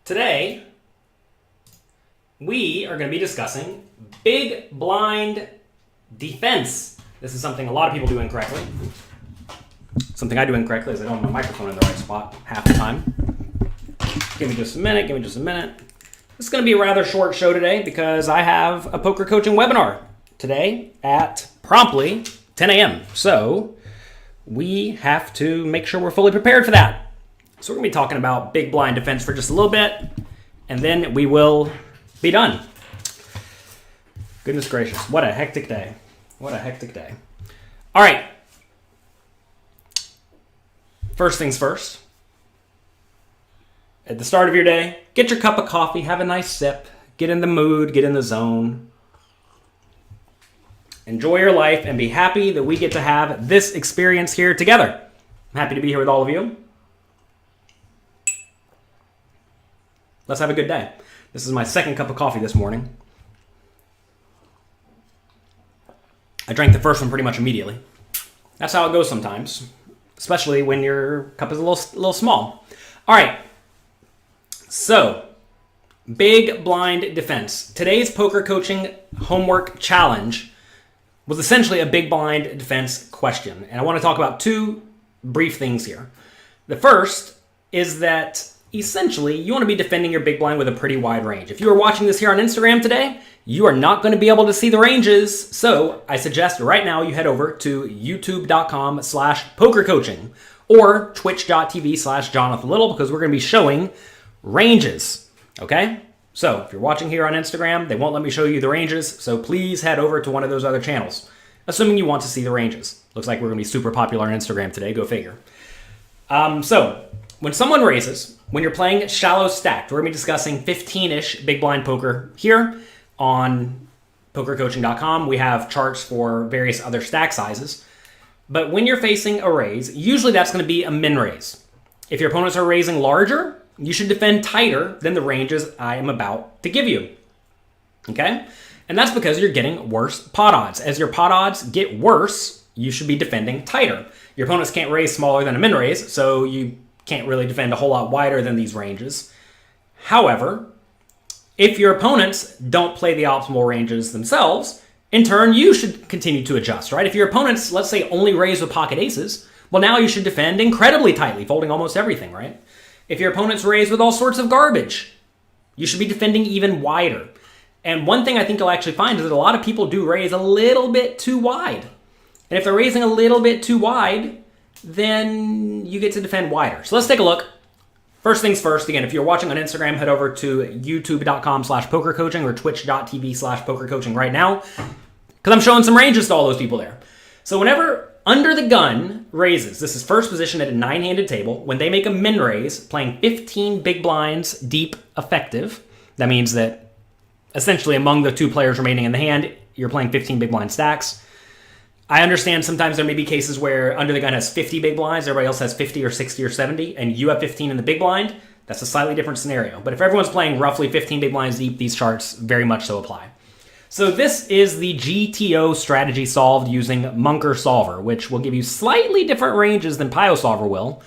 Today, we are going to be discussing big blind defense. This is something a lot of people do incorrectly. Something I do incorrectly is I don't have my microphone in the right spot half the time. Give me just a minute. This is going to be a rather short show today because I have a poker coaching webinar today at promptly 10 a.m. So we have to make sure we're fully prepared for that. So we're going to be talking about big blind defense for just a little bit, and then we will be done. Goodness gracious, what a hectic day. What a hectic day. All right. First things first. At the start of your day, get your cup of coffee, have a nice sip, get in the mood, get in the zone. Enjoy your life and be happy that we get to have this experience here together. I'm happy to be here with all of you. Let's have a good day. This is my second cup of coffee this morning. I drank the first one pretty much immediately. That's how it goes sometimes, especially when your cup is a little small. All right. So, big blind defense. Today's poker coaching homework challenge was essentially a big blind defense question. And I want to talk about two brief things here. The first is that essentially you want to be defending your big blind with a pretty wide range. If you are watching this here on Instagram today, you are not going to be able to see the ranges. So I suggest right now you head over to youtube.com/pokercoaching or twitch.tv/Jonathan Little because we're going to be showing ranges. Okay? So if you're watching here on Instagram, they won't let me show you the ranges. So please head over to one of those other channels, assuming you want to see the ranges. Looks like we're going to be super popular on Instagram today. Go figure. So when someone raises, when you're playing shallow stacked, we're going to be discussing 15-ish big blind poker here on pokercoaching.com. We have charts for various other stack sizes. But when you're facing a raise, usually that's going to be a min raise. If your opponents are raising larger, you should defend tighter than the ranges I am about to give you. Okay? And that's because you're getting worse pot odds. As your pot odds get worse, you should be defending tighter. Your opponents can't raise smaller than a min raise, so you can't really defend a whole lot wider than these ranges. However, if your opponents don't play the optimal ranges themselves, in turn, you should continue to adjust, right? If your opponents, let's say, only raise with pocket aces, well, now you should defend incredibly tightly, folding almost everything, right? If your opponents raise with all sorts of garbage, you should be defending even wider. And one thing I think you'll actually find is that a lot of people do raise a little bit too wide. And if they're raising a little bit too wide, then you get to defend wider. So let's take a look. First things first, again, if you're watching on Instagram, head over to youtube.com/pokercoaching or twitch.tv/pokercoaching right now, because I'm showing some ranges to all those people there. So whenever under the gun raises, this is first position at a 9-handed table, when they make a min raise, playing 15 big blinds deep effective, that means that essentially among the two players remaining in the hand, you're playing 15 big blind stacks. I understand sometimes there may be cases where under the gun has 50 big blinds, everybody else has 50 or 60 or 70, and you have 15 in the big blind. That's a slightly different scenario. But if everyone's playing roughly 15 big blinds deep, these charts very much so apply. So this is the Gto strategy solved using Munker Solver, which will give you slightly different ranges than Pio Solver will.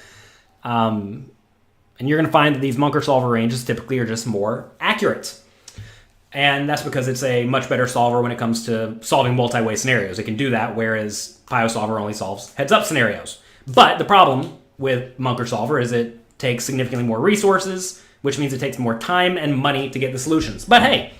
And you're going to find that these Munker Solver ranges typically are just more accurate. And that's because it's a much better solver when it comes to solving multi-way scenarios. It can do that, whereas Pio Solver only solves heads-up scenarios. But the problem with Munker Solver is it takes significantly more resources, which means it takes more time and money to get the solutions. But hey,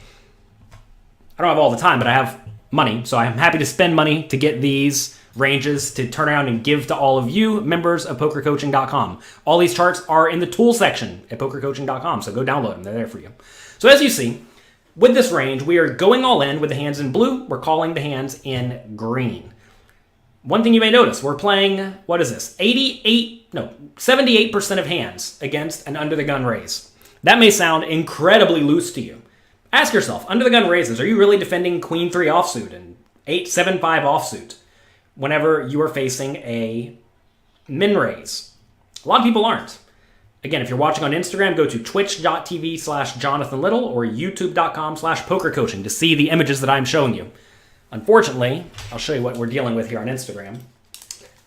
I don't have all the time, but I have money, so I'm happy to spend money to get these ranges to turn around and give to all of you members of pokercoaching.com. All these charts are in the tool section at pokercoaching.com, so go download them. They're there for you. So as you see, with this range, we are going all in with the hands in blue. We're calling the hands in green. One thing you may notice, we're playing, what is this? 78% of hands against an under the gun raise. That may sound incredibly loose to you. Ask yourself, under the gun raises, are you really defending Queen 3 offsuit and 8-7-5 offsuit whenever you are facing a min raise? A lot of people aren't. Again, if you're watching on Instagram, go to twitch.tv/Jonathan Little or youtube.com/pokercoaching to see the images that I'm showing you. Unfortunately, I'll show you what we're dealing with here on Instagram.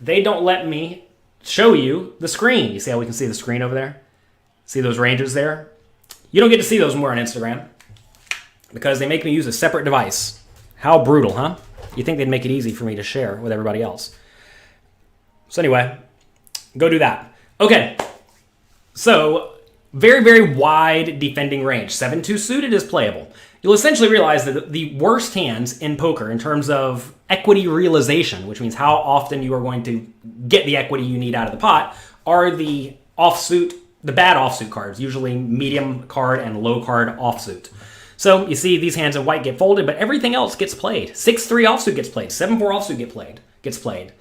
They don't let me show you the screen. You see how we can see the screen over there? See those ranges there? You don't get to see those more on Instagram because they make me use a separate device. How brutal, huh? You'd think they'd make it easy for me to share with everybody else. So anyway, go do that. Okay, so very, very wide defending range. 7-2 suited is playable. You'll essentially realize that the worst hands in poker in terms of equity realization, which means how often you are going to get the equity you need out of the pot, are the offsuit, the bad offsuit cards, usually medium card and low card offsuit. So you see these hands in white get folded, but everything else gets played. 6-3 offsuit gets played. 7-4 offsuit gets played.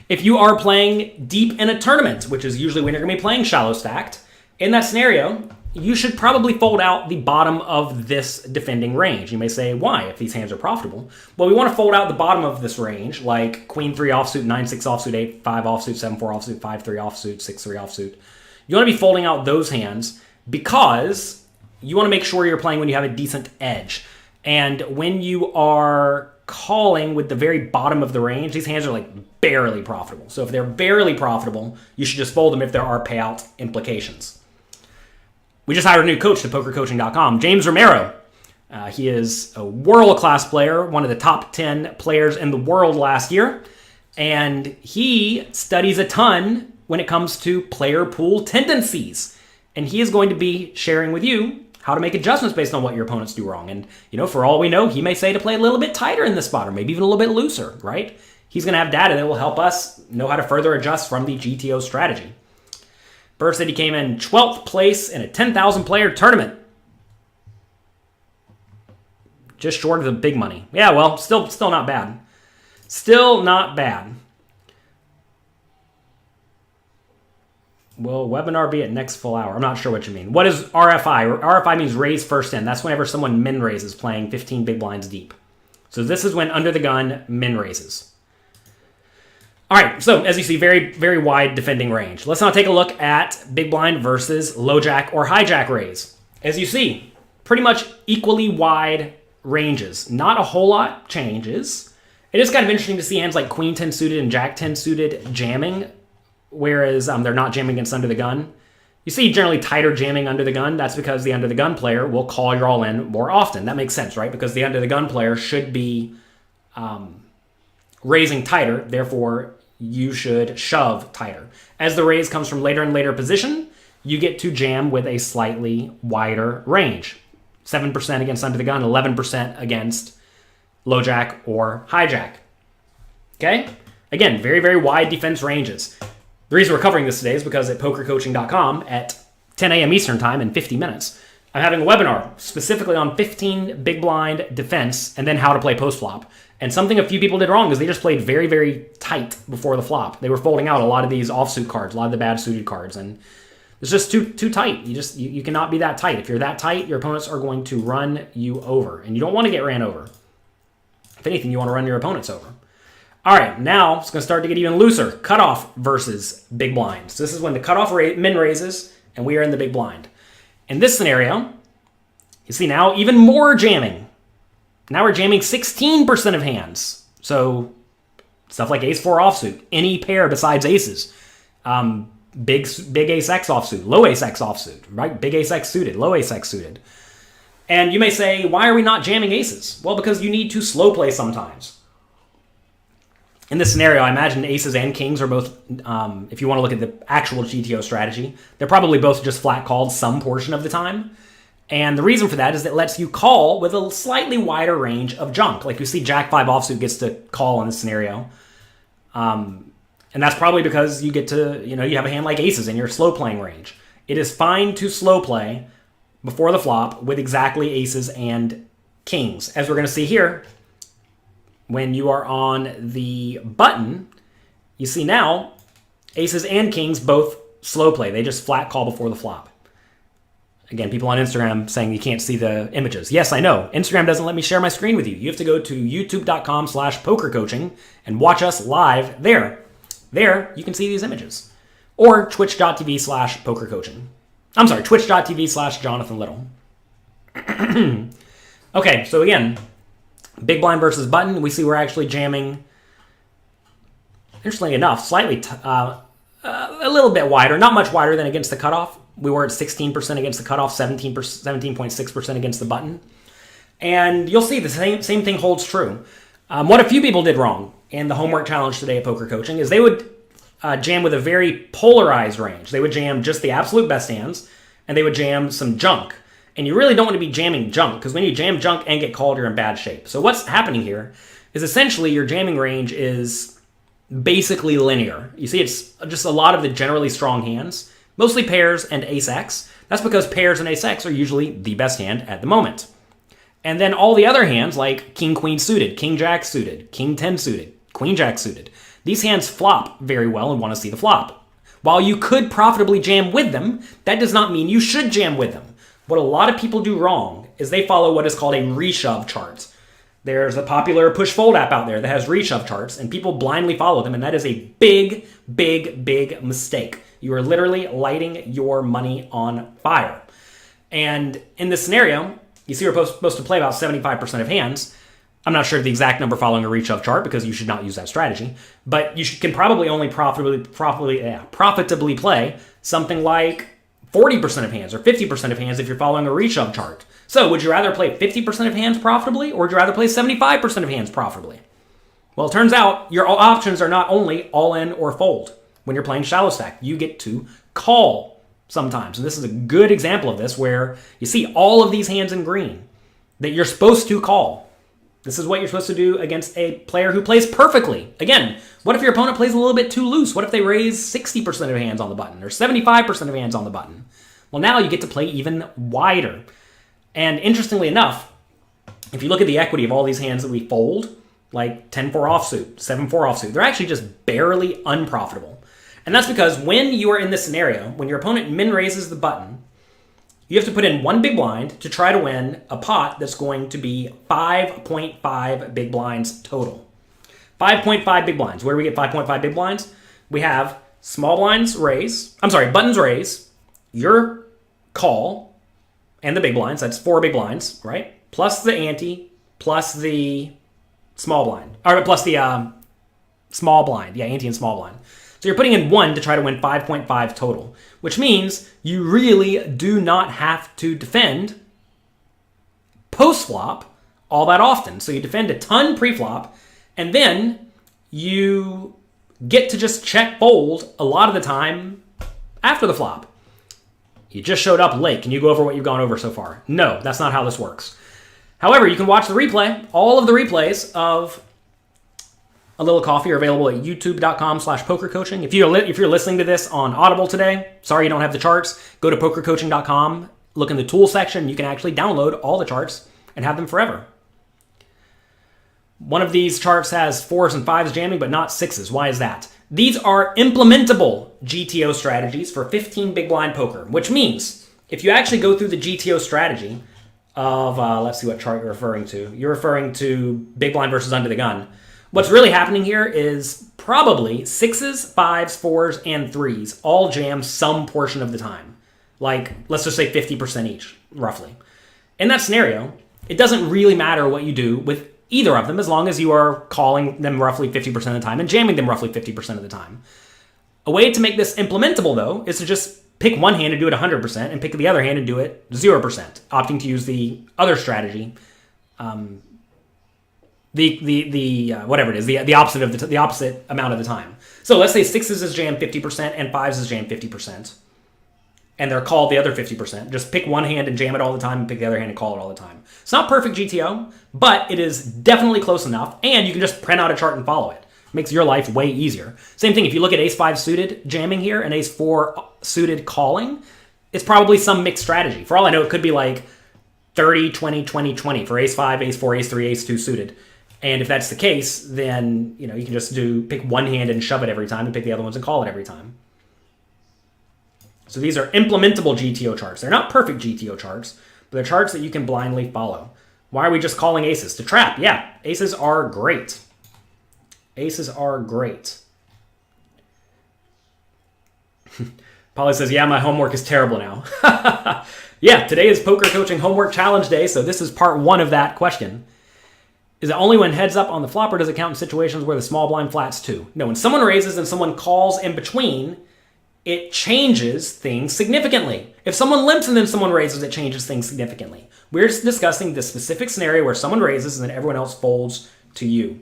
If you are playing deep in a tournament, which is usually when you're going to be playing shallow stacked, in that scenario, you should probably fold out the bottom of this defending range. You may say, why, if these hands are profitable? Well, we want to fold out the bottom of this range, like Queen 3 offsuit, 9-6 offsuit, 8-5 offsuit, 7-4 offsuit, 5-3 offsuit, 6-3 offsuit. You want to be folding out those hands because you want to make sure you're playing when you have a decent edge. And when you are calling with the very bottom of the range, these hands are like barely profitable. So if they're barely profitable, you should just fold them if there are payout implications. We just hired a new coach to PokerCoaching.com, James Romero. He is a world-class player, one of the top 10 players in the world last year. And he studies a ton when it comes to player pool tendencies. And he is going to be sharing with you how to make adjustments based on what your opponents do wrong. And, you know, for all we know, he may say to play a little bit tighter in this spot or maybe even a little bit looser, right? He's going to have data that will help us know how to further adjust from the Gto strategy. Burr said he came in 12th place in a 10,000 player tournament. Just short of the big money. Yeah, well, still not bad. Still not bad. Will webinar be at next full hour? I'm not sure what you mean. What is RFI? RFI means raise first in. That's whenever someone min raises playing 15 big blinds deep. So this is when under the gun min raises. All right, so as you see, very, very wide defending range. Let's now take a look at big blind versus low jack or hijack raise. As you see, pretty much equally wide ranges. Not a whole lot changes. It is kind of interesting to see hands like Queen 10 suited and Jack 10 suited jamming, whereas they're not jamming against under the gun. You see generally tighter jamming under the gun. That's because the under the gun player will call your all in more often. That makes sense, right? Because the under the gun player should be raising tighter, therefore you should shove tighter. As the raise comes from later and later position, you get to jam with a slightly wider range. 7% against under the gun, 11% against low jack or hijack. Okay? Again, very, very wide defense ranges. The reason we're covering this today is because at PokerCoaching.com at 10 a.m. Eastern Time in 50 minutes, I'm having a webinar specifically on 15 big blind defense and then how to play post-flop. And something a few people did wrong is they just played very, very tight before the flop. They were folding out a lot of these offsuit cards, a lot of the bad suited cards, and it's just too tight. You cannot be that tight. If you're that tight, your opponents are going to run you over, and you don't want to get ran over. If anything, you want to run your opponents over. All right, now it's going to start to get even looser. Cutoff versus big blind. So this is when the cutoff min raises, and we are in the big blind. In this scenario, you see now even more jamming. Now we're jamming 16% of hands. So stuff like ace-4 offsuit, any pair besides aces. Big ace-x offsuit, low ace-x offsuit, right? Big ace-x suited, low ace-x suited. And you may say, why are we not jamming aces? Well, because you need to slow play sometimes. In this scenario, I imagine aces and kings are both, if you want to look at the actual GTO strategy, they're probably both just flat called some portion of the time. And the reason for that is that it lets you call with a slightly wider range of junk. Like you see Jack 5 offsuit gets to call in this scenario. And that's probably because you get to, you have a hand like aces in your slow playing range. It is fine to slow play before the flop with exactly aces and kings. As we're going to see here, when you are on the button, you see now aces and kings both slow play. They just flat call before the flop. Again, people on Instagram saying you can't see the images. Yes, I know. Instagram doesn't let me share my screen with you. You have to go to youtube.com/pokercoaching and watch us live there. There, you can see these images. Or twitch.tv/pokercoaching. I'm sorry, twitch.tv/Jonathan Little. Okay, so again, big blind versus button. We see we're actually jamming, interestingly enough, slightly, a little bit wider. Not much wider than against the cutoff. We were at 16% against the cutoff, 17.6% against the button. And you'll see the same thing holds true. What a few people did wrong in the homework challenge today at Poker Coaching is they would jam with a very polarized range. They would jam just the absolute best hands, and they would jam some junk. And you really don't want to be jamming junk, because when you jam junk and get called, you're in bad shape. So what's happening here is essentially your jamming range is basically linear. You see, it's just a lot of the generally strong hands, mostly pairs and ace-x. That's because pairs and ace-x are usually the best hand at the moment. And then all the other hands, like king-queen suited, king-jack suited, king-10 suited, queen-jack suited, these hands flop very well and want to see the flop. While you could profitably jam with them, that does not mean you should jam with them. What a lot of people do wrong is they follow what is called a reshove chart. There's a popular push-fold app out there that has reshove charts, and people blindly follow them, and that is a big, big, big mistake. You are literally lighting your money on fire. And in this scenario, you see we're supposed to play about 75% of hands. I'm not sure the exact number following a reshove chart because you should not use that strategy, but you can probably only profitably play something like 40% of hands or 50% of hands if you're following a reshove chart. So would you rather play 50% of hands profitably, or would you rather play 75% of hands profitably? Well, it turns out your options are not only all in or fold. When you're playing shallow stack, you get to call sometimes. And this is a good example of this, where you see all of these hands in green that you're supposed to call. This is what you're supposed to do against a player who plays perfectly. Again, what if your opponent plays a little bit too loose? What if they raise 60% of hands on the button or 75% of hands on the button? Well, now you get to play even wider. And interestingly enough, if you look at the equity of all these hands that we fold, like 10-4 offsuit, 7-4 offsuit, they're actually just barely unprofitable. And that's because when you are in this scenario, when your opponent min raises the button, you have to put in one big blind to try to win a pot that's going to be 5.5 big blinds total. 5.5 big blinds. Where do we get 5.5 big blinds? We have buttons raise, your call, and the big blinds. That's 4 big blinds, right? Plus the ante, plus the small blind. Or plus the small blind. Yeah, ante and small blind. So you're putting in 1 to try to win 5.5 total, which means you really do not have to defend post-flop all that often. So you defend a ton pre-flop, and then you get to just check fold a lot of the time after the flop. You just showed up late. Can you go over what you've gone over so far? No, that's not how this works. However, you can watch the replay. All of the replays of A Little Coffee are available at youtube.com/pokercoaching. If you're listening to this on Audible today, sorry you don't have the charts, go to pokercoaching.com, look in the tool section. You can actually download all the charts and have them forever. One of these charts has 4s and 5s jamming, but not 6s. Why is that? These are implementable GTO strategies for 15 big blind poker, which means if you actually go through the GTO strategy of, let's see what chart you're referring to. You're referring to big blind versus under the gun. What's really happening here is probably 6s, 5s, 4s, and 3s all jam some portion of the time. Like, let's just say 50% each, roughly. In that scenario, it doesn't really matter what you do with either of them as long as you are calling them roughly 50% of the time and jamming them roughly 50% of the time. A way to make this implementable, though, is to just pick one hand and do it 100% and pick the other hand and do it 0%, opting to use the other strategy, whatever it is, the opposite amount of the time. So let's say 6s is jammed 50% and 5s is jammed 50%. And they're called the other 50%. Just pick one hand and jam it all the time and pick the other hand and call it all the time. It's not perfect GTO, but it is definitely close enough, and you can just print out a chart and follow it. It makes your life way easier. Same thing, if you look at ace-5 suited jamming here and ace-4 suited calling, it's probably some mixed strategy. For all I know, it could be like 30, 20, 20, 20 for ace-5, ace-4, ace-3, ace-2 suited. And if that's the case, then you can just pick one hand and shove it every time and pick the other ones and call it every time. So these are implementable GTO charts. They're not perfect GTO charts, but they're charts that you can blindly follow. Why are we just calling aces? To trap. Yeah, aces are great. Aces are great. Polly says, yeah, my homework is terrible now. Yeah, today is Poker Coaching Homework Challenge Day, so this is part 1 of that question. Is it only when heads up on the flop, or does it count in situations where the small blind flats too? No, when someone raises and someone calls in between, it changes things significantly. If someone limps and then someone raises, it changes things significantly. We're discussing the specific scenario where someone raises and then everyone else folds to you.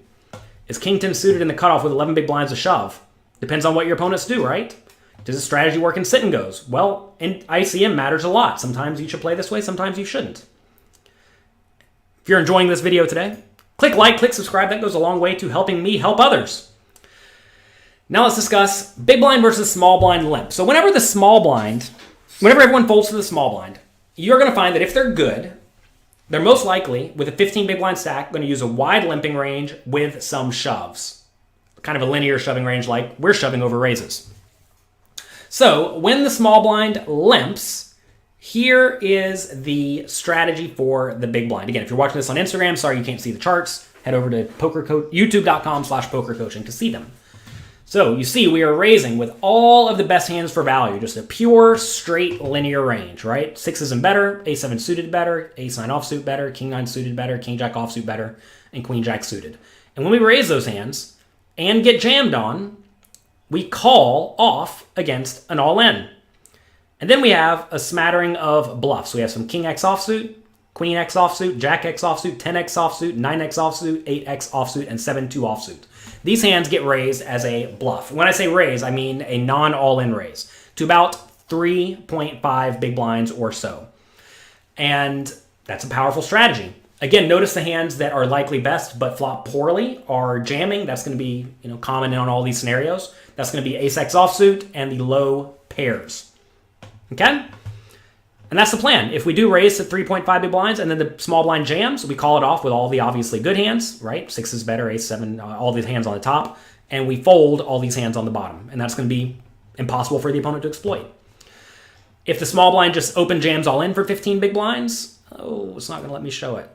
Is king 10 suited in the cutoff with 11 big blinds to shove? Depends on what your opponents do, right? Does this strategy work in sit and goes? Well, in ICM matters a lot. Sometimes you should play this way, sometimes you shouldn't. If you're enjoying this video today, click like, click subscribe. That goes a long way to helping me help others. Now let's discuss big blind versus small blind limp. So whenever everyone folds to the small blind, you're going to find that if they're good, they're most likely, with a 15 big blind stack, going to use a wide limping range with some shoves. Kind of a linear shoving range like we're shoving over raises. So when the small blind limps, here is the strategy for the big blind. Again, if you're watching this on Instagram, sorry you can't see the charts, head over to youtube.com/pokercoaching to see them. So you see we are raising with all of the best hands for value, just a pure, straight, linear range, right? Sixes and better, A7 suited better, Ace-9 offsuit better, King-9 suited better, King-Jack offsuit better, and Queen-Jack suited. And when we raise those hands and get jammed on, we call off against an all-in. And then we have a smattering of bluffs. We have some King-X offsuit, Queen-X offsuit, Jack-X offsuit, 10-X offsuit, 9-X offsuit, 8-X offsuit, and 7-2 offsuit. These hands get raised as a bluff. When I say raise, I mean a non-all-in raise to about 3.5 big blinds or so. And that's a powerful strategy. Again, notice the hands that are likely best but flop poorly are jamming. That's going to be common on all these scenarios. That's going to be Ace-X offsuit and the low pairs. Okay? And that's the plan. If we do raise to 3.5 big blinds and then the small blind jams, we call it off with all the obviously good hands, right? Six is better, ace, seven, all these hands on the top. And we fold all these hands on the bottom. And that's going to be impossible for the opponent to exploit. If the small blind just open jams all in for 15 big blinds, oh, it's not going to let me show it.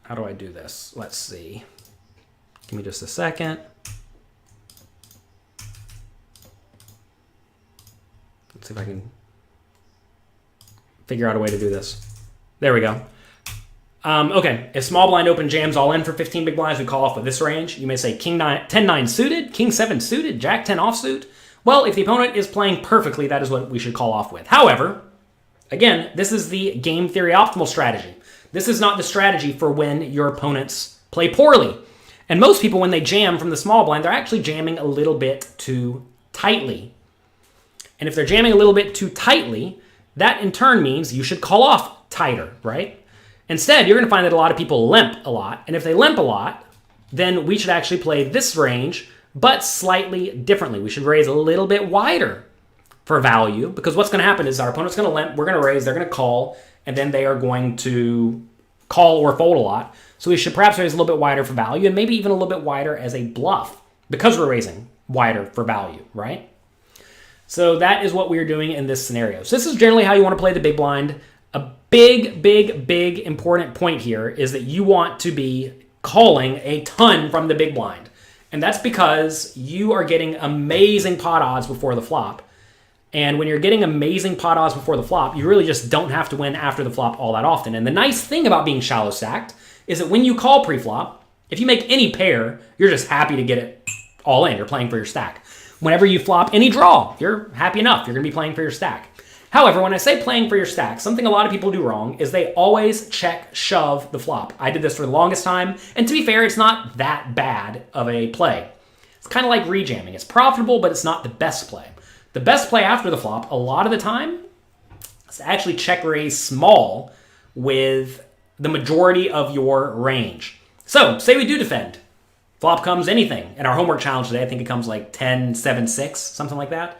How do I do this? Let's see. Give me just a second. Let's see if I can figure out a way to do this. There we go. Okay, if small blind open jams all in for 15 big blinds, we call off with this range. You may say King 9, 10-9 suited, King 7 suited, Jack 10 offsuit. Well, if the opponent is playing perfectly, that is what we should call off with. However, again, this is the game theory optimal strategy. This is not the strategy for when your opponents play poorly. And most people, when they jam from the small blind, they're actually jamming a little bit too tightly. And if they're jamming a little bit too tightly, that in turn means you should call off tighter, right? Instead, you're going to find that a lot of people limp a lot. And if they limp a lot, then we should actually play this range, but slightly differently. We should raise a little bit wider for value, because what's going to happen is our opponent's going to limp, we're going to raise, they're going to call, and then they are going to call or fold a lot. So we should perhaps raise a little bit wider for value, and maybe even a little bit wider as a bluff, because we're raising wider for value, right? So that is what we're doing in this scenario. So this is generally how you want to play the big blind. A big, big, big important point here is that you want to be calling a ton from the big blind. And that's because you are getting amazing pot odds before the flop. And when you're getting amazing pot odds before the flop, you really just don't have to win after the flop all that often. And the nice thing about being shallow stacked is that when you call pre-flop, if you make any pair, you're just happy to get it all in. You're playing for your stack. Whenever you flop any draw, you're happy enough. You're going to be playing for your stack. However, when I say playing for your stack, something a lot of people do wrong is they always check shove the flop. I did this for the longest time, and to be fair, it's not that bad of a play. It's kind of like rejamming. It's profitable, but it's not the best play. The best play after the flop, a lot of the time, is to actually check raise small with the majority of your range. So, say we do defend. Flop comes anything. In our homework challenge today, I think it comes like 10, 7, 6, something like that.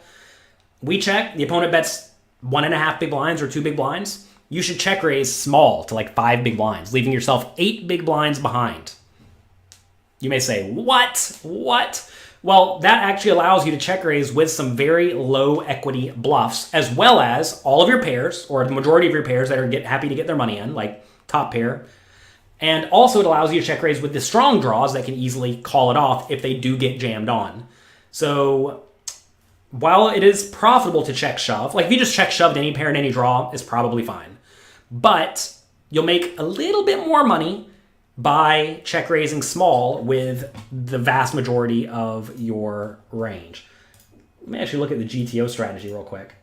We check. The opponent bets 1.5 big blinds or 2 big blinds. You should check raise small to like 5 big blinds, leaving yourself 8 big blinds behind. You may say, what? What? Well, that actually allows you to check raise with some very low equity bluffs, as well as all of your pairs, or the majority of your pairs that are happy to get their money in, like top pair. And also it allows you to check raise with the strong draws that can easily call it off if they do get jammed on. So while it is profitable to check shove, like if you just check shoved any pair and any draw, it's probably fine. But you'll make a little bit more money by check raising small with the vast majority of your range. Let me actually look at the GTO strategy real quick.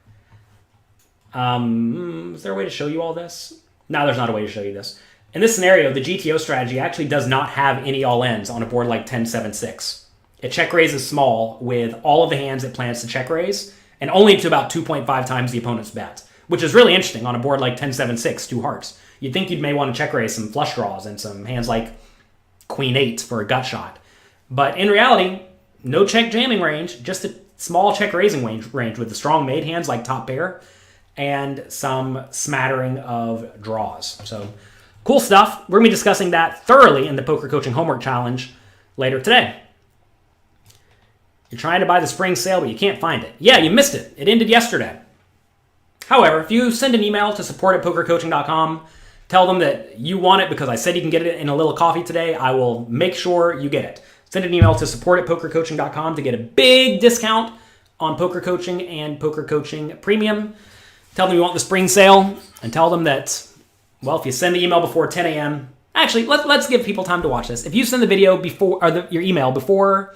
Is there a way to show you all this? No, there's not a way to show you this. In this scenario, the GTO strategy actually does not have any all-ins on a board like 10-7-6. It check raises small with all of the hands it plans to check raise, and only to about 2.5 times the opponent's bet, which is really interesting on a board like 10-7-6, 2 hearts. You'd think you may want to check raise some flush draws and some hands like Queen 8 for a gut shot. But in reality, no check jamming range, just a small check raising range with the strong made hands like top pair and some smattering of draws. So cool stuff. We're going to be discussing that thoroughly in the Poker Coaching Homework Challenge later today. You're trying to buy the spring sale, but you can't find it. Yeah, you missed it. It ended yesterday. However, if you send an email to support@pokercoaching.com, tell them that you want it because I said you can get it in a little coffee today, I will make sure you get it. Send an email to support@pokercoaching.com to get a big discount on Poker Coaching and Poker Coaching Premium. Tell them you want the spring sale, and tell them that, well, if you send the email before 10 a.m., actually, let's give people time to watch this. If you send the video before, or your email before,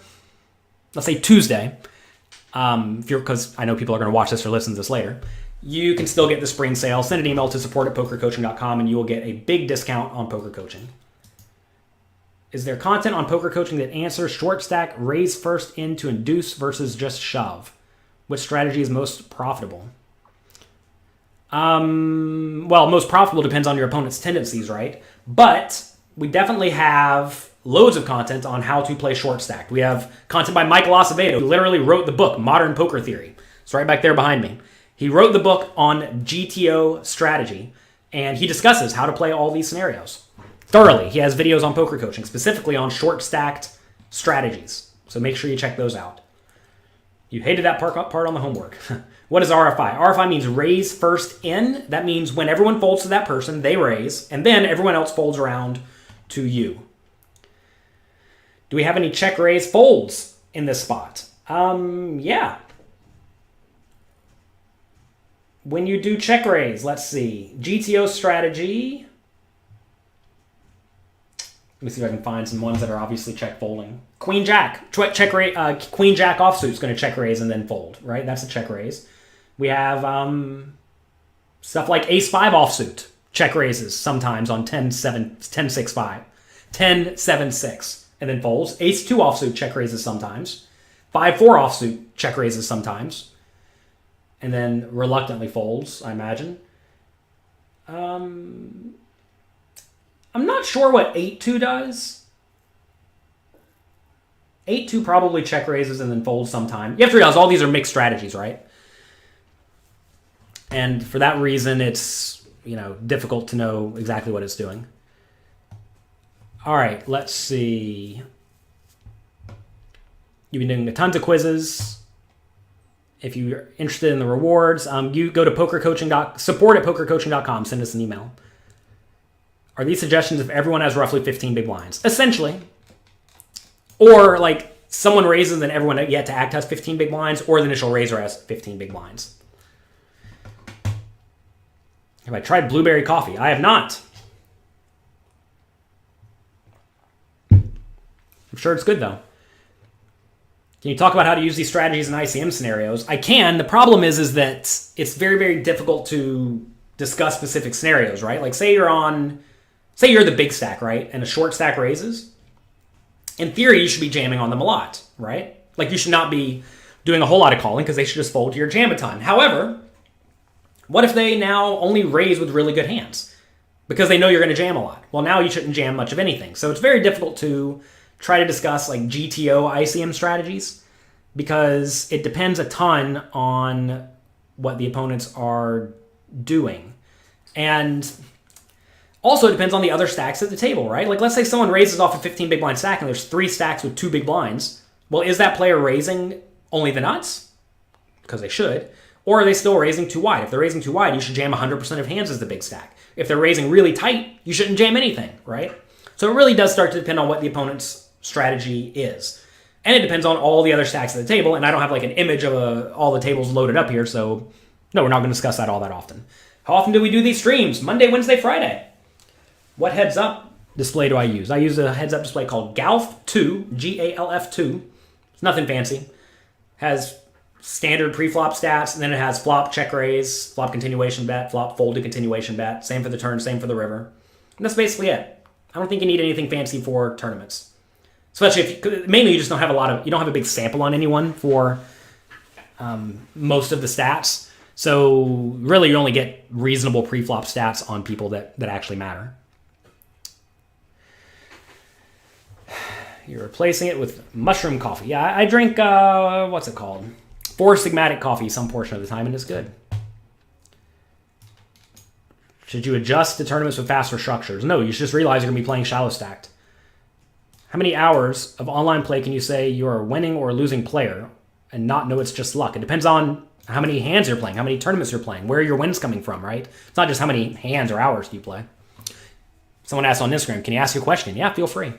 let's say Tuesday, because I know people are going to watch this or listen to this later, you can still get the spring sale. Send an email to support@pokercoaching.com, and you will get a big discount on Poker Coaching. Is there content on Poker Coaching that answers short stack, raise first in to induce versus just shove? Which strategy is most profitable? Well, most profitable depends on your opponent's tendencies, right? But we definitely have loads of content on how to play short stack. We have content by Michael Acevedo, who literally wrote the book, Modern Poker Theory. It's right back there behind me. He wrote the book on GTO strategy, and he discusses how to play all these scenarios thoroughly. He has videos on Poker Coaching, specifically on short stacked strategies. So make sure you check those out. You hated that part on the homework. What is RFI? RFI means raise first in. That means when everyone folds to that person, they raise, and then everyone else folds around to you. Do we have any check raise folds in this spot? Yeah. When you do check raise, let's see. GTO strategy. Let me see if I can find some ones that are obviously check folding. Queen Jack. Queen Jack offsuit is going to check raise and then fold, right? That's a check raise. We have stuff like Ace 5 offsuit. Check raises sometimes on 10-6-5. 10-7-6 and then folds. Ace 2 offsuit check raises sometimes. 5-4 offsuit check raises sometimes. And then reluctantly folds, I imagine. I'm not sure what 8-2 does. 8-2 probably check raises and then folds sometime. You have to realize all these are mixed strategies, right? And for that reason, it's, difficult to know exactly what it's doing. All right, let's see. You've been doing tons of quizzes. If you're interested in the rewards, you go to support@pokercoaching.com. Send us an email. Are these suggestions if everyone has roughly 15 big blinds? Essentially. Or like someone raises and everyone yet to act has 15 big blinds, or the initial raiser has 15 big blinds. Have I tried blueberry coffee? I have not. I'm sure it's good though. Can you talk about how to use these strategies in ICM scenarios? I can. The problem is that it's very, very difficult to discuss specific scenarios, right? Like say you're the big stack, right? And a short stack raises. In theory, you should be jamming on them a lot, right? Like you should not be doing a whole lot of calling because they should just fold to your jam a ton. However, what if they now only raise with really good hands because they know you're going to jam a lot? Well, now you shouldn't jam much of anything. So it's very difficult to try to discuss like GTO ICM strategies because it depends a ton on what the opponents are doing. And also it depends on the other stacks at the table, right? Like let's say someone raises off a 15 big blind stack and there's 3 stacks with 2 big blinds. Well, is that player raising only the nuts? Because they should. Or are they still raising too wide? If they're raising too wide, you should jam 100% of hands as the big stack. If they're raising really tight, you shouldn't jam anything, right? So it really does start to depend on what the opponent's strategy is. And it depends on all the other stacks at the table, and I don't have like an image of all the tables loaded up here, so no, we're not going to discuss that all that often. How often do we do these streams? Monday, Wednesday, Friday. What heads up display do I use? I use a heads up display called GALF2, GALF2. It's nothing fancy. Has standard pre-flop stats, and then it has flop check raise, flop continuation bet, flop fold to continuation bet. Same for the turn, same for the river. And that's basically it. I don't think you need anything fancy for tournaments. Especially if mainly you just don't have you don't have a big sample on anyone for most of the stats. So really you only get reasonable pre-flop stats on people that actually matter. You're replacing it with mushroom coffee. Yeah, I drink, what's it called? 4-Sigmatic coffee some portion of the time, and it's good. Should you adjust to tournaments with faster structures? No, you should just realize you're going to be playing shallow stacked. How many hours of online play can you say you're a winning or a losing player and not know it's just luck? It depends on how many hands you're playing, how many tournaments you're playing, where are your wins coming from, right? It's not just how many hands or hours do you play. Someone asked on Instagram, can you ask a question? Yeah, feel free.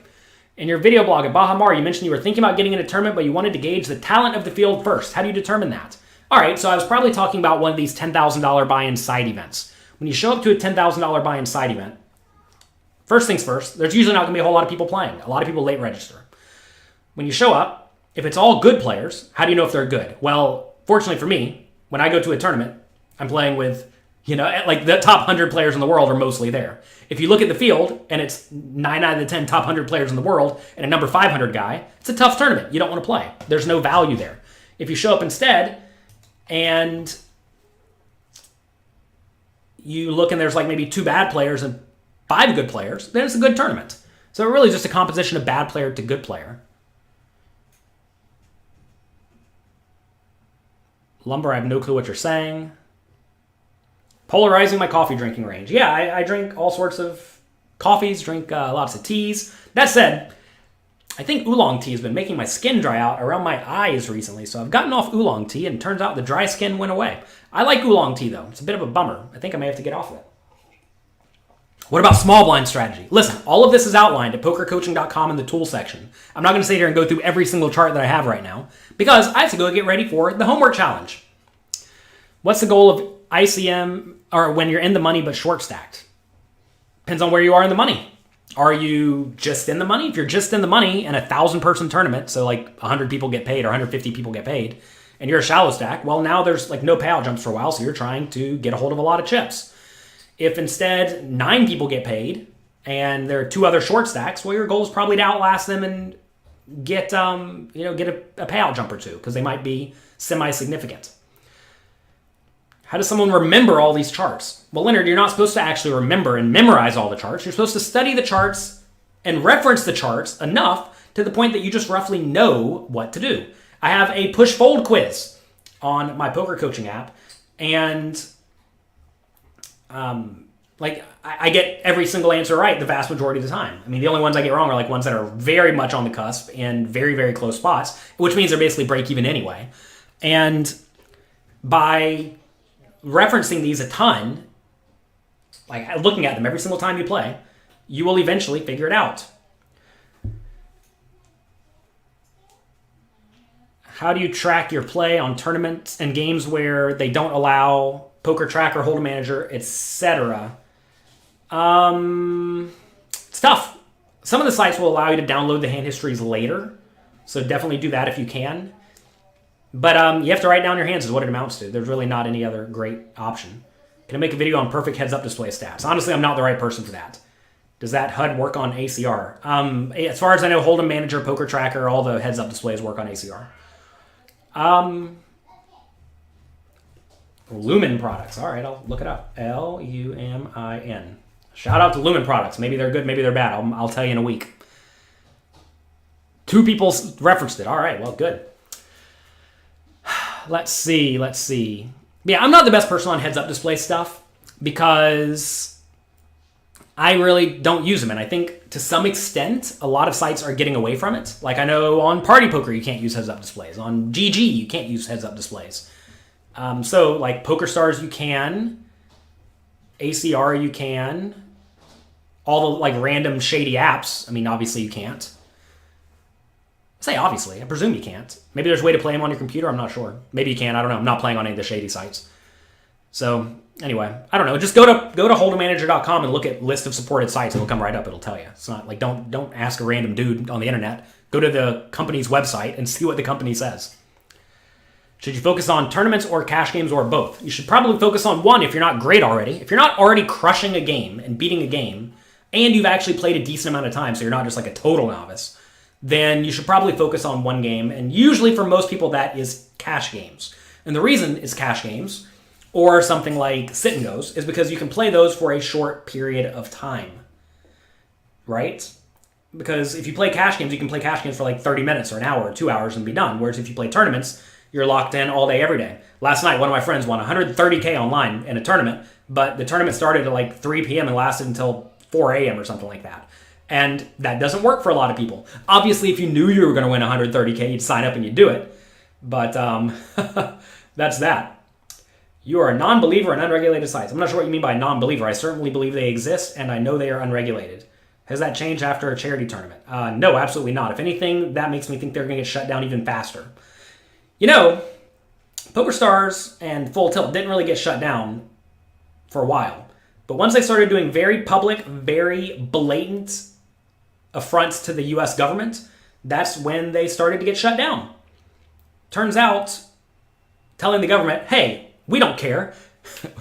In your video blog at Bahamar, you mentioned you were thinking about getting in a tournament, but you wanted to gauge the talent of the field first. How do you determine that? All right, so I was probably talking about one of these $10,000 buy-in side events. When you show up to a $10,000 buy-in side event, first things first, there's usually not going to be a whole lot of people playing. A lot of people late register. When you show up, if it's all good players, how do you know if they're good? Well, fortunately for me, when I go to a tournament, I'm playing with, like the top 100 players in the world are mostly there. If you look at the field and it's 9 out of the 10 top 100 players in the world and a number 500 guy, it's a tough tournament. You don't want to play. There's no value there. If you show up instead and you look and there's like maybe 2 bad players and 5 good players, then it's a good tournament. So it really is just a composition of bad player to good player. Lumber, I have no clue what you're saying. Polarizing my coffee drinking range. Yeah, I drink all sorts of coffees, drink lots of teas. That said, I think oolong tea has been making my skin dry out around my eyes recently, so I've gotten off oolong tea, and it turns out the dry skin went away. I like oolong tea, though. It's a bit of a bummer. I think I may have to get off of it. What about small blind strategy? Listen, all of this is outlined at pokercoaching.com in the tool section. I'm not going to sit here and go through every single chart that I have right now, because I have to go get ready for the homework challenge. What's the goal of ICM, or when you're in the money but short stacked? Depends on where you are in the money. Are you just in the money? If you're just in the money in a 1,000-person tournament, so like 100 people get paid or 150 people get paid, and you're a shallow stack, well, now there's like no payout jumps for a while, so you're trying to get a hold of a lot of chips. If instead 9 people get paid and there are 2 other short stacks, well, your goal is probably to outlast them and get a payout jump or 2, because they might be semi-significant. How does someone remember all these charts? Well, Leonard, you're not supposed to actually remember and memorize all the charts. You're supposed to study the charts and reference the charts enough to the point that you just roughly know what to do. I have a push-fold quiz on my poker coaching app, and I get every single answer right the vast majority of the time. I mean, the only ones I get wrong are like ones that are very much on the cusp and very, very close spots, which means they're basically break-even anyway. And by referencing these a ton, like looking at them every single time you play, you will eventually figure it out. How do you track your play on tournaments and games where they don't allow Poker Tracker, Hold'em Manager, etc.? It's tough. Some of the sites will allow you to download the hand histories later, so definitely do that if you can. But you have to write down your hands is what it amounts to. There's really not any other great option. Can I make a video on perfect heads-up display stats? Honestly, I'm not the right person for that. Does that HUD work on ACR? As far as I know, Hold'em Manager, Poker Tracker, all the heads-up displays work on ACR. Lumen products. All right, I'll look it up. Lumin. Shout out to Lumen products. Maybe they're good, maybe they're bad. I'll tell you in a week. 2 people referenced it. All right, well, good. Let's see. Yeah, I'm not the best person on heads-up display stuff because I really don't use them. And I think to some extent, a lot of sites are getting away from it. Like I know on Party Poker, you can't use heads-up displays. On GG, you can't use heads-up displays. So like PokerStars, you can. ACR, you can. All the like random shady apps, I mean, obviously you can't. I say obviously, I presume you can't. Maybe there's a way to play them on your computer, I'm not sure. Maybe you can, I don't know. I'm not playing on any of the shady sites. So anyway, I don't know. Just go to hold'emmanager.com and look at list of supported sites. It'll come right up. It'll tell you. It's not like don't ask a random dude on the internet. Go to the company's website and see what the company says. Should you focus on tournaments or cash games or both? You should probably focus on one if you're not great already. If you're not already crushing a game and beating a game, and you've actually played a decent amount of time, so you're not just like a total novice, then you should probably focus on one game. And usually for most people, that is cash games. And the reason is cash games, or something like sit and goes, is because you can play those for a short period of time, right? Because if you play cash games, you can play cash games for like 30 minutes or an hour or 2 hours and be done. Whereas if you play tournaments, you're locked in all day, every day. Last night, one of my friends won 130K online in a tournament, but the tournament started at like 3 p.m. and lasted until 4 a.m. or something like that. And that doesn't work for a lot of people. Obviously, if you knew you were going to win 130K, you'd sign up and you'd do it. But that's that. You are a non-believer in unregulated sites. I'm not sure what you mean by non-believer. I certainly believe they exist, and I know they are unregulated. Has that changed after a charity tournament? No, absolutely not. If anything, that makes me think they're going to get shut down even faster. You know, PokerStars and Full Tilt didn't really get shut down for a while. But once they started doing very public, very blatant affronts to the U.S. government, that's when they started to get shut down. Turns out, telling the government, hey, we don't care.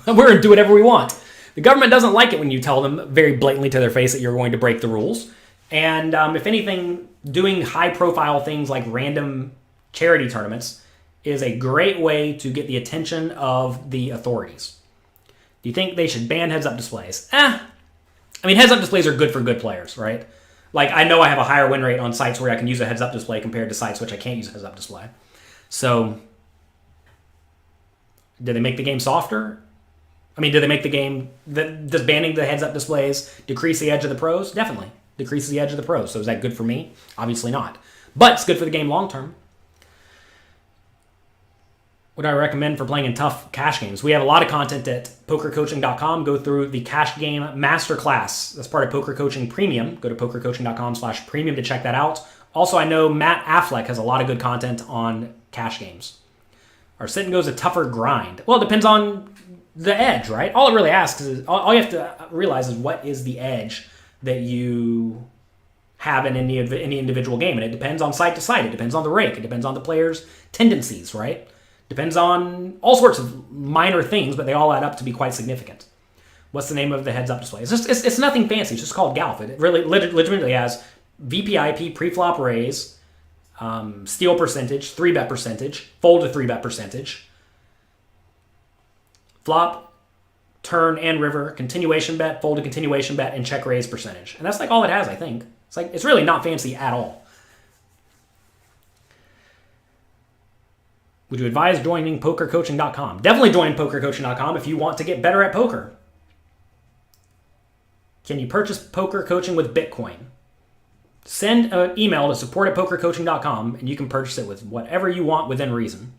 We're going to do whatever we want. The government doesn't like it when you tell them very blatantly to their face that you're going to break the rules. And if anything, doing high-profile things like random charity tournaments is a great way to get the attention of the authorities. Do you think they should ban heads-up displays? I mean, heads-up displays are good for good players, right? Like, I know I have a higher win rate on sites where I can use a heads-up display compared to sites which I can't use a heads-up display. So, did they make the game softer? I mean, did they make the game... Does banning the heads-up displays decrease the edge of the pros? Definitely. Decreases the edge of the pros. So is that good for me? Obviously not. But it's good for the game long-term. What do I recommend for playing in tough cash games? We have a lot of content at pokercoaching.com. Go through the cash game masterclass. That's part of Poker Coaching Premium. Go to pokercoaching.com/premium to check that out. Also, I know Matt Affleck has a lot of good content on cash games. Our sit and goes a tougher grind. Well, it depends on the edge, right? All it really asks is, all you have to realize is what is the edge that you have in any individual game. And it depends on site to site. It depends on the rake. It depends on the player's tendencies, right? Depends on all sorts of minor things, but they all add up to be quite significant. What's the name of the heads-up display? It's nothing fancy. It's just called GALF. It really legitimately has VPIP, pre-flop raise, steal percentage, 3-bet percentage, fold to 3-bet percentage, flop, turn, and river, continuation bet, fold to continuation bet, and check raise percentage. And that's like all it has, I think. It's really not fancy at all. Would you advise joining pokercoaching.com? Definitely join pokercoaching.com if you want to get better at poker. Can you purchase poker coaching with Bitcoin? Send an email to support@pokercoaching.com and you can purchase it with whatever you want within reason.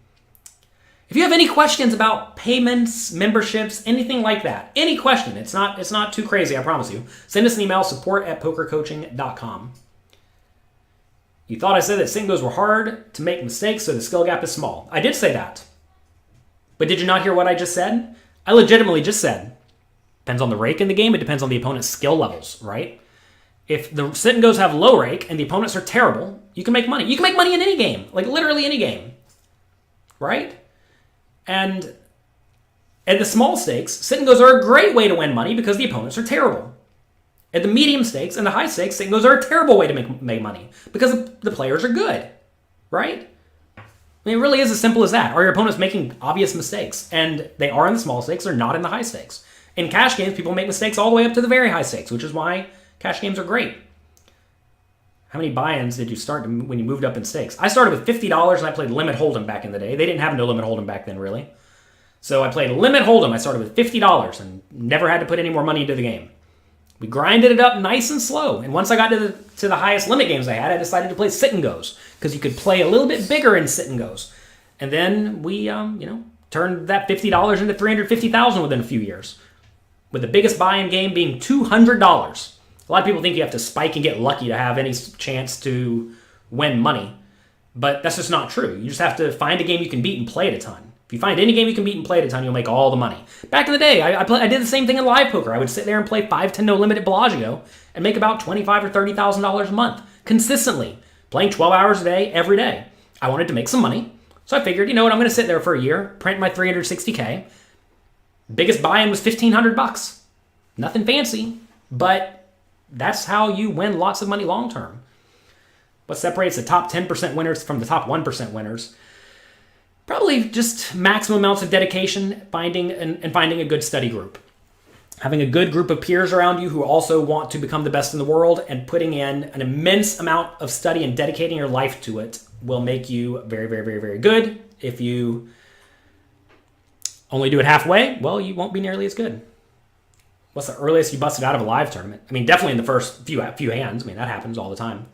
If you have any questions about payments, memberships, anything like that, any question, it's not too crazy, I promise you. Send us an email, support@pokercoaching.com. You thought I said that sit and goes were hard to make mistakes, so the skill gap is small. I did say that. But did you not hear what I just said? I legitimately just said, depends on the rake in the game, it depends on the opponent's skill levels, right? If the sit and goes have low rake and the opponents are terrible, you can make money. You can make money in any game, like literally any game, right? And at the small stakes, sit and goes are a great way to win money because the opponents are terrible. At the medium stakes and the high stakes, sit and goes are a terrible way to make money because the players are good, right? I mean, it really is as simple as that. Are your opponents making obvious mistakes? And they are in the small stakes, they're not in the high stakes. In cash games, people make mistakes all the way up to the very high stakes, which is why cash games are great. How many buy-ins did you start when you moved up in stakes? I started with $50 and I played Limit Hold'em back in the day. They didn't have no Limit Hold'em back then, really. So I played Limit Hold'em. I started with $50 and never had to put any more money into the game. We grinded it up nice and slow. And once I got to the highest limit games I had, I decided to play sit and goes because you could play a little bit bigger in sit and goes. And then we, turned that $50 into $350,000 within a few years, with the biggest buy-in game being $200. A lot of people think you have to spike and get lucky to have any chance to win money, but that's just not true. You just have to find a game you can beat and play it a ton. If you find any game you can beat and play it a ton, you'll make all the money. Back in the day, I did the same thing in live poker. I would sit there and play 5 to no limit at Bellagio and make about $25,000 or $30,000 a month consistently, playing 12 hours a day every day. I wanted to make some money, So I figured, you know what, I'm going to sit there for a year, print my 360K. Biggest buy-in was $1,500. Nothing fancy, but that's how you win lots of money long term. What separates the top 10% winners from the top 1% winners? Probably just maximum amounts of dedication, finding a good study group. Having a good group of peers around you who also want to become the best in the world and putting in an immense amount of study and dedicating your life to it will make you very, very, very, very good. If you only do it halfway, well, you won't be nearly as good. What's the earliest you busted out of a live tournament? I mean, definitely in the first few hands. I mean, that happens all the time.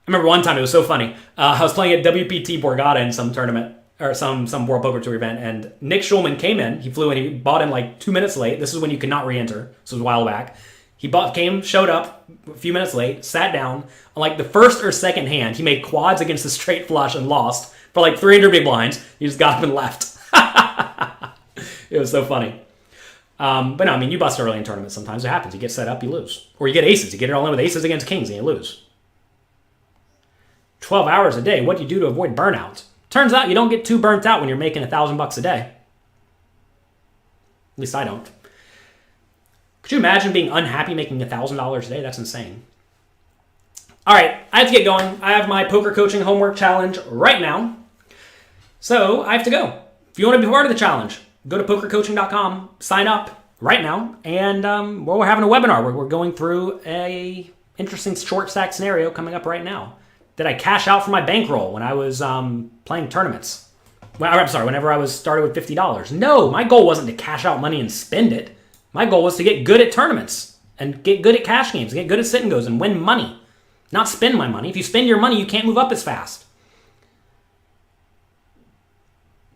I remember one time, it was so funny. I was playing at WPT Borgata in some tournament, or some World Poker Tour event, and Nick Schulman came in. He flew in. He bought in like 2 minutes late. This is when you could not re-enter. This was a while back. He showed up a few minutes late, sat down. On like the first or second hand, he made quads against the straight flush and lost for like 300 big blinds. He just got up and left. It was so funny. But no, I mean, you bust early in tournaments sometimes. It happens. You get set up, you lose. Or you get aces. You get it all in with aces against kings, and you lose. 12 hours a day. What do you do to avoid burnout? Turns out you don't get too burnt out when you're making $1,000 a day. At least I don't. Could you imagine being unhappy making $1,000 a day? That's insane. All right, I have to get going. I have my poker coaching homework challenge right now. So I have to go. If you want to be part of the challenge, go to pokercoaching.com, sign up right now, and we're having a webinar where we're going through a interesting short stack scenario coming up right now. Did I cash out for my bankroll when I was playing tournaments? Whenever I was started with $50. No, my goal wasn't to cash out money and spend it. My goal was to get good at tournaments and get good at cash games, get good at sit and goes and win money, not spend my money. If you spend your money, you can't move up as fast.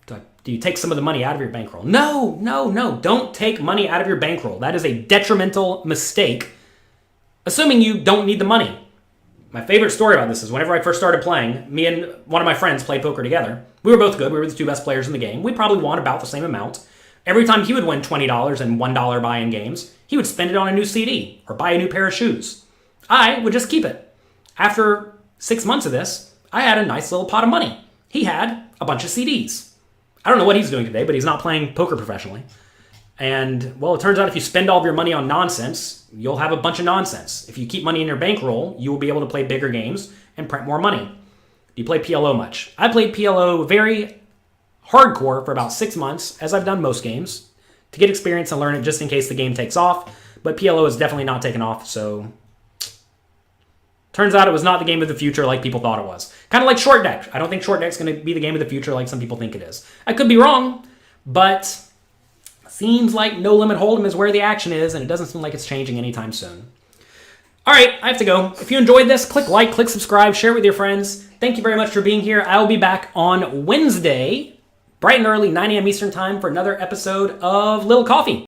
Do you take some of the money out of your bankroll? No. Don't take money out of your bankroll. That is a detrimental mistake, assuming you don't need the money. My favorite story about this is whenever I first started playing, me and one of my friends played poker together. We were both good. We were the two best players in the game. We probably won about the same amount. Every time he would win $20 and $1 buy-in games, he would spend it on a new CD or buy a new pair of shoes. I would just keep it. After 6 months of this, I had a nice little pot of money. He had a bunch of CDs. I don't know what he's doing today, but he's not playing poker professionally. And, well, it turns out if you spend all of your money on nonsense, you'll have a bunch of nonsense. If you keep money in your bankroll, you will be able to play bigger games and print more money. Do you play PLO much? I played PLO very hardcore for about 6 months, as I've done most games, to get experience and learn it just in case the game takes off. But PLO is definitely not taken off, so turns out it was not the game of the future like people thought it was. Kind of like short deck. I don't think short deck's going to be the game of the future like some people think it is. I could be wrong, but seems like No Limit Hold'em is where the action is, and it doesn't seem like it's changing anytime soon. All right, I have to go. If you enjoyed this, click like, click subscribe, share with your friends. Thank you very much for being here. I will be back on Wednesday, bright and early, 9 a.m. Eastern Time, for another episode of Little Coffee.